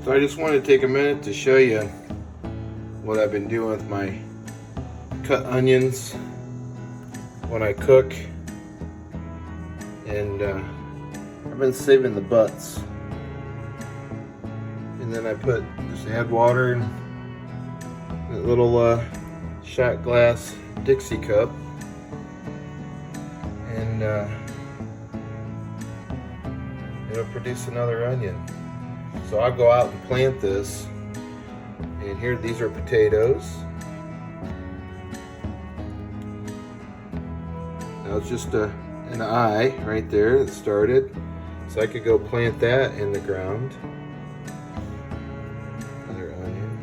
So I just wanted to take a minute to show you what I've been doing with my cut onions when I cook, and I've been saving the butts, and then I just add water in a little shot glass Dixie cup, and it'll produce another onion. So I'll go out and plant this, and here, these are potatoes. Now it's just an eye right there that started, so I could go plant that in the ground. Another onion.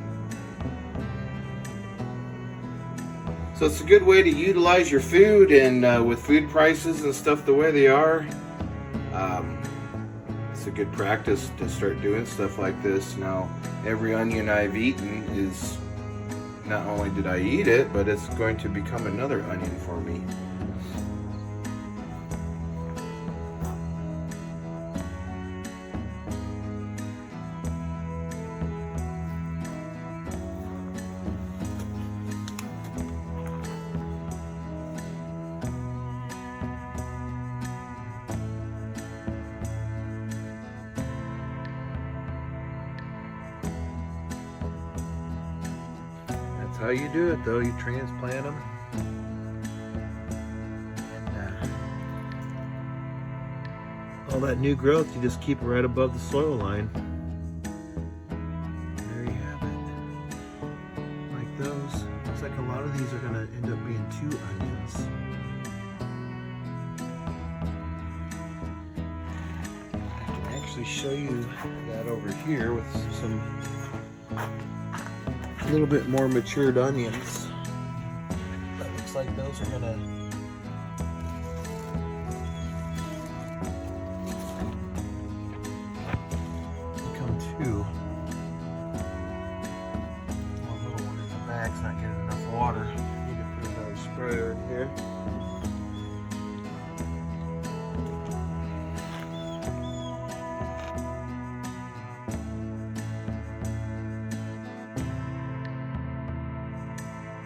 So it's a good way to utilize your food, and with food prices and stuff the way they are, it's a good practice to start doing stuff like this. Now, every onion I've eaten is, not only did I eat it, but it's going to become another onion for me. How you do it, though. You transplant them, and all that new growth, you just keep it right above the soil line. There you have it. Like those. Looks like a lot of these are going to end up being 2 onions. I can actually show you that over here with some a little bit more matured onions. That looks like those are gonna become 2. One little one in the bag's not getting enough water. Need to put another sprayer in here.